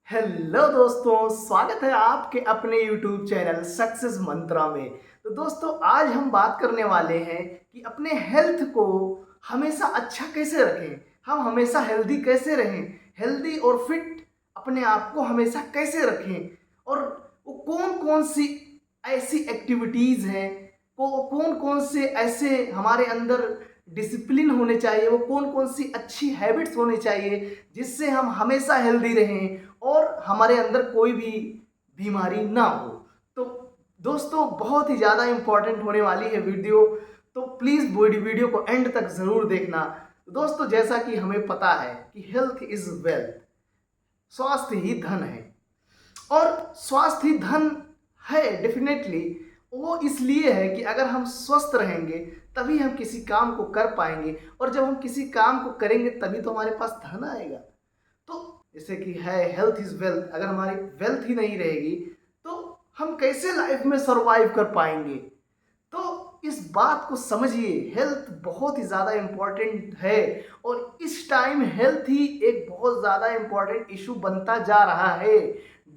Hello दोस्तों, स्वागत है आपके अपने YouTube चैनल सक्सेस मंत्रा में। तो दोस्तों, आज हम बात करने वाले हैं कि अपने हेल्थ को हमेशा अच्छा कैसे रखें, हम हमेशा हेल्दी कैसे रहें, हेल्दी और फिट अपने आप को हमेशा कैसे रखें, और वो कौन कौन सी ऐसी एक्टिविटीज़ हैं, वो कौन कौन से ऐसे हमारे अंदर डिसिप्लिन होने चाहिए, वो कौन कौन सी अच्छी हैबिट्स होनी चाहिए जिससे हम हमेशा हेल्दी रहें और हमारे अंदर कोई भी बीमारी ना हो। तो दोस्तों, बहुत ही ज़्यादा इम्पॉर्टेंट होने वाली है वीडियो, तो प्लीज़ वीडियो को एंड तक ज़रूर देखना। दोस्तों, जैसा कि हमें पता है कि हेल्थ इज़ वेल्थ, स्वास्थ्य ही धन है। और स्वास्थ्य ही धन है डेफिनेटली। वो इसलिए है कि अगर हम स्वस्थ रहेंगे तभी हम किसी काम को कर पाएंगे, और जब हम किसी काम को करेंगे तभी तो हमारे पास धन आएगा। तो जैसे कि है हेल्थ इज वेल्थ, अगर हमारी वेल्थ ही नहीं रहेगी तो हम कैसे लाइफ में सरवाइव कर पाएंगे। तो इस बात को समझिए, हेल्थ बहुत ही ज़्यादा इम्पॉर्टेंट है, और इस टाइम हेल्थ ही एक बहुत ज़्यादा इम्पॉर्टेंट इशू बनता जा रहा है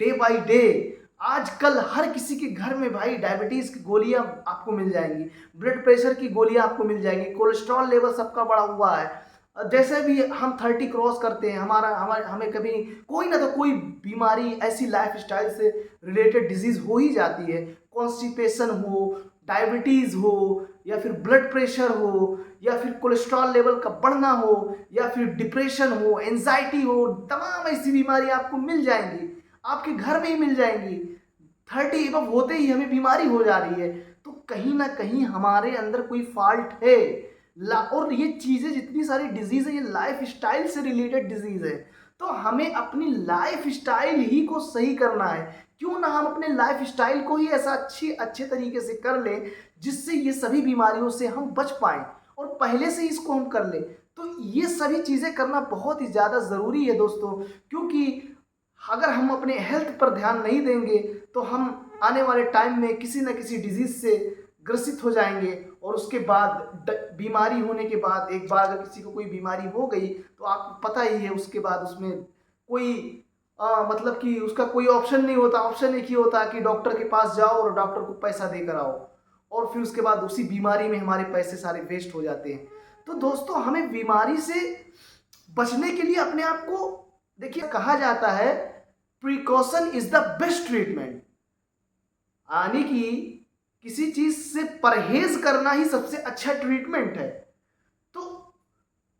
डे बाय डे। आजकल हर किसी के घर में भाई डायबिटीज़ की गोलियां आपको मिल जाएंगी, ब्लड प्रेशर की गोलियां आपको मिल जाएंगी, कोलेस्ट्रॉल लेवल सबका बढ़ा हुआ है। जैसे भी हम 30 क्रॉस करते हैं, हमारा हमारे हमें कभी कोई ना तो कोई बीमारी ऐसी लाइफ स्टाइल से रिलेटेड डिजीज़ हो ही जाती है। कॉन्स्टिपेशन हो, डायबिटीज़ हो, या फिर ब्लड प्रेशर हो, या फिर कोलेस्ट्रॉल लेवल का बढ़ना हो, या फिर डिप्रेशन हो, एंजाइटी हो, तमाम ऐसी बीमारी आपको मिल जाएंगी, आपके घर में ही मिल जाएंगी। 30 एबव होते ही हमें बीमारी हो जा रही है, तो कहीं ना कहीं हमारे अंदर कोई फॉल्ट है। और ये चीज़ें जितनी सारी डिजीज़ है, ये लाइफ स्टाइल से रिलेटेड डिजीज़ है। तो हमें अपनी लाइफ स्टाइल ही को सही करना है। क्यों ना हम अपने लाइफ स्टाइल को ही ऐसा अच्छे तरीके से कर लें जिससे ये सभी बीमारियों से हम बच पाएँ, और पहले से ही इसको हम कर लें। तो ये सभी चीज़ें करना बहुत ही ज़्यादा ज़रूरी है दोस्तों, क्योंकि अगर हम अपने हेल्थ पर ध्यान नहीं देंगे तो हम आने वाले टाइम में किसी न किसी डिजीज़ से ग्रसित हो जाएंगे, और उसके बाद बीमारी होने के बाद, एक बार अगर किसी को कोई बीमारी हो गई तो आपको पता ही है उसके बाद उसमें कोई मतलब कि उसका कोई ऑप्शन नहीं होता। ऑप्शन एक ही होता है कि डॉक्टर के पास जाओ और डॉक्टर को पैसा देकर आओ, और फिर उसके बाद उसी बीमारी में हमारे पैसे सारे वेस्ट हो जाते हैं। तो दोस्तों, हमें बीमारी से बचने के लिए अपने आप को, देखिए कहा जाता है precaution is the best treatment, यानी कि किसी चीज से परहेज करना ही सबसे अच्छा ट्रीटमेंट है। तो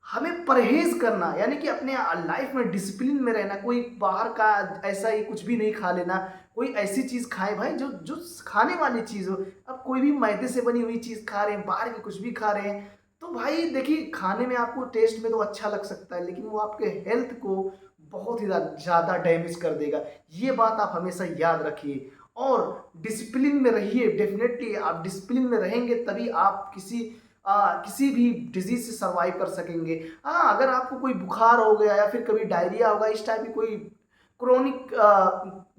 हमें परहेज करना यानी कि अपने लाइफ में डिसिप्लिन में रहना, कोई बाहर का ऐसा ही कुछ भी नहीं खा लेना। कोई ऐसी चीज़ खाए भाई जो जो खाने वाली चीज़ हो। अब कोई भी मैदे से बनी हुई चीज़ खा रहे हैं, बाहर की कुछ भी खा रहे हैं, तो भाई देखिए खाने में आपको टेस्ट में तो अच्छा लग सकता है, लेकिन वो आपके हेल्थ को बहुत ही ज़्यादा डैमेज कर देगा। ये बात आप हमेशा याद रखिए, और डिसिप्लिन में रहिए। डेफिनेटली आप डिसिप्लिन में रहेंगे तभी आप किसी भी डिजीज से सर्वाइव कर सकेंगे। हाँ, अगर आपको कोई बुखार हो गया या फिर कभी डायरिया होगा, इस टाइप की कोई क्रोनिक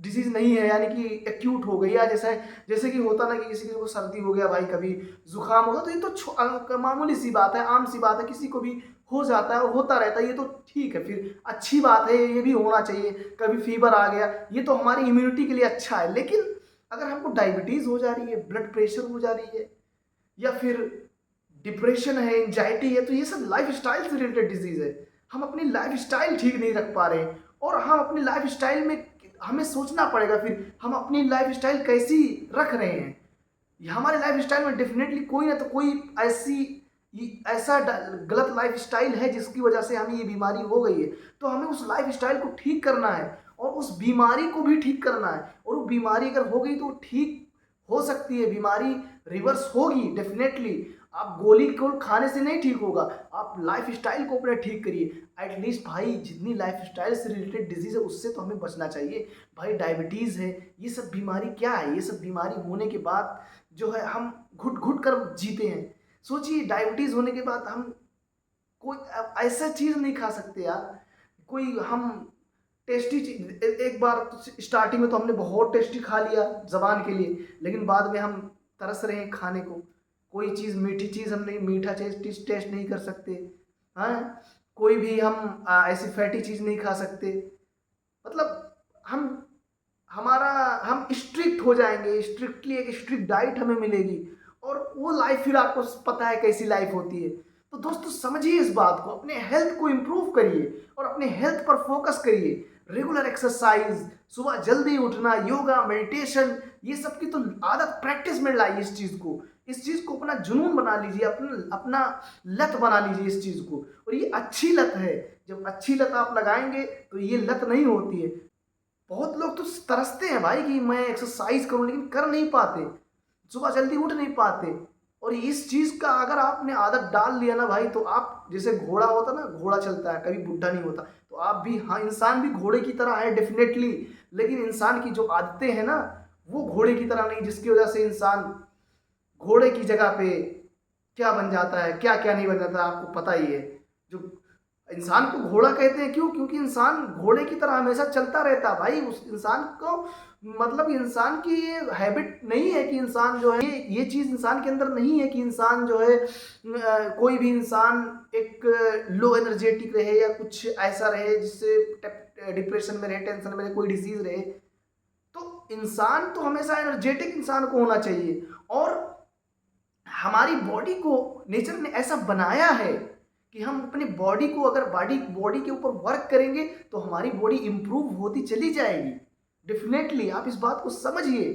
डिजीज नहीं है, यानी कि एक्यूट हो गई, या जैसे जैसे कि होता ना कि किसी को सर्दी हो गया भाई, कभी जुकाम होगा, तो ये तो मामूली सी बात है, आम सी बात है, किसी को भी हो जाता है और होता रहता है। ये तो ठीक है, फिर अच्छी बात है, ये भी होना चाहिए। कभी फीवर आ गया, ये तो हमारी इम्यूनिटी के लिए अच्छा है। लेकिन अगर हमको डायबिटीज हो जा रही है, ब्लड प्रेशर हो जा रही है, या फिर डिप्रेशन है, एंजाइटी है, तो ये सब लाइफ स्टाइल से रिलेटेड डिजीज है। हम अपनी लाइफ स्टाइल ठीक नहीं रख पा रहे हैं, और हम अपनी लाइफ स्टाइल में हमें सोचना पड़ेगा फिर हम अपनी लाइफ स्टाइल कैसी रख रहे हैं। हमारे लाइफ स्टाइल में डेफिनेटली कोई ना तो कोई ऐसा गलत लाइफ स्टाइल है जिसकी वजह से हमें ये बीमारी हो गई है। तो हमें उस लाइफ स्टाइल को ठीक करना है, और उस बीमारी को भी ठीक करना है। और वो बीमारी अगर हो गई तो ठीक हो सकती है, बीमारी रिवर्स होगी डेफिनेटली। आप गोली को खाने से नहीं ठीक होगा, आप लाइफ स्टाइल को अपने ठीक करिए। एटलीस्ट भाई जितनी लाइफ स्टाइल से रिलेटेड डिजीज है उससे तो हमें बचना चाहिए। भाई डायबिटीज़ है, ये सब बीमारी क्या है, ये सब बीमारी होने के बाद जो है हम घुट घुट कर जीते हैं। सोचिए डायबिटीज़ होने के बाद हम कोई ऐसा चीज़ नहीं खा सकते यार। कोई हम टेस्टी चीज, एक बार तो स्टार्टिंग में तो हमने बहुत टेस्टी खा लिया जबान के लिए, लेकिन बाद में हम तरस रहे हैं खाने को। कोई चीज़ मीठी चीज़ हम नहीं, मीठा टेस्ट नहीं कर सकते। हाँ, कोई भी हम ऐसी फैटी चीज़ नहीं खा सकते। मतलब स्ट्रिक्ट हो जाएंगे, स्ट्रिक्टली एक स्ट्रिक्ट डाइट हमें मिलेगी और वो लाइफ फिर आपको पता है कैसी लाइफ होती है। तो दोस्तों समझिए इस बात को, अपने हेल्थ को इम्प्रूव करिए और अपने हेल्थ पर फोकस करिए। रेगुलर एक्सरसाइज, सुबह जल्दी उठना, योगा, मेडिटेशन, ये सब की तो आदत प्रैक्टिस में लाइए। इस चीज़ को अपना जुनून बना लीजिए, अपना अपना लत बना लीजिए इस चीज़ को। और ये अच्छी लत है, जब अच्छी लत आप लगाएंगे तो ये लत नहीं होती है। बहुत लोग तो तरसते हैं भाई कि मैं एक्सरसाइज करूं, लेकिन कर नहीं पाते, सुबह जल्दी उठ नहीं पाते। और इस चीज़ का अगर आपने आदत डाल लिया ना भाई, तो आप जैसे घोड़ा होता ना, घोड़ा चलता है कभी बुढ़ा नहीं होता, तो आप भी, हाँ इंसान भी घोड़े की तरह है डेफिनेटली, लेकिन इंसान की जो आदतें हैं ना वो घोड़े की तरह नहीं, जिसकी वजह से इंसान घोड़े की जगह पे क्या बन जाता है, क्या क्या नहीं बन जाता है, आपको पता ही है। जो इंसान को घोड़ा कहते हैं क्यों? क्योंकि इंसान घोड़े की तरह हमेशा चलता रहता है भाई। उस इंसान को, मतलब इंसान की ये हैबिट नहीं है कि इंसान जो है, ये चीज़ इंसान के अंदर नहीं है कि इंसान जो है कोई भी इंसान एक लो एनर्जेटिक रहे या कुछ ऐसा रहे जिससे डिप्रेशन में रहे, टेंशन में रहे, कोई डिजीज रहे। तो इंसान तो हमेशा एनर्जेटिक इंसान को होना चाहिए। और हमारी बॉडी को नेचर ने ऐसा बनाया है कि हम अपनी बॉडी को, अगर बॉडी के ऊपर वर्क करेंगे तो हमारी बॉडी इंप्रूव होती चली जाएगी। डेफिनेटली आप इस बात को समझिए।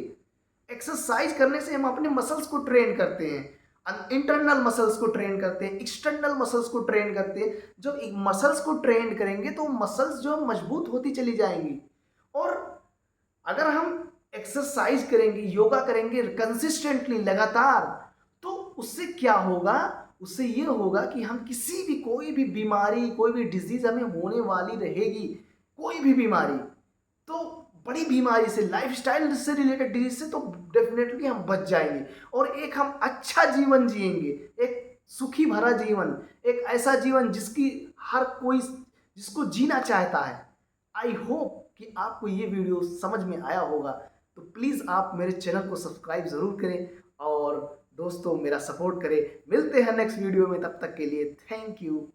एक्सरसाइज करने से हम अपने मसल्स को ट्रेन करते हैं, इंटरनल मसल्स को ट्रेन करते हैं, एक्सटर्नल मसल्स को ट्रेन करते हैं। जब मसल्स को ट्रेन करेंगे तो मसल्स जो मजबूत होती चली जाएंगी। और अगर हम एक्सरसाइज करेंगे, योगा करेंगे कंसिस्टेंटली, लगातार, तो उससे क्या होगा? उससे ये होगा कि हम किसी भी, कोई भी बीमारी, कोई भी डिजीज हमें होने वाली रहेगी, कोई भी बीमारी, तो बड़ी बीमारी से, लाइफस्टाइल से रिलेटेड डिजीज से तो डेफिनेटली हम बच जाएंगे और एक हम अच्छा जीवन जिएंगे, एक सुखी भरा जीवन, एक ऐसा जीवन जिसकी हर कोई, जिसको जीना चाहता है। आई होप कि आपको ये वीडियो समझ में आया होगा। तो प्लीज़ आप मेरे चैनल को सब्सक्राइब ज़रूर करें और दोस्तों मेरा सपोर्ट करें। मिलते हैं नेक्स्ट वीडियो में, तब तक के लिए थैंक यू।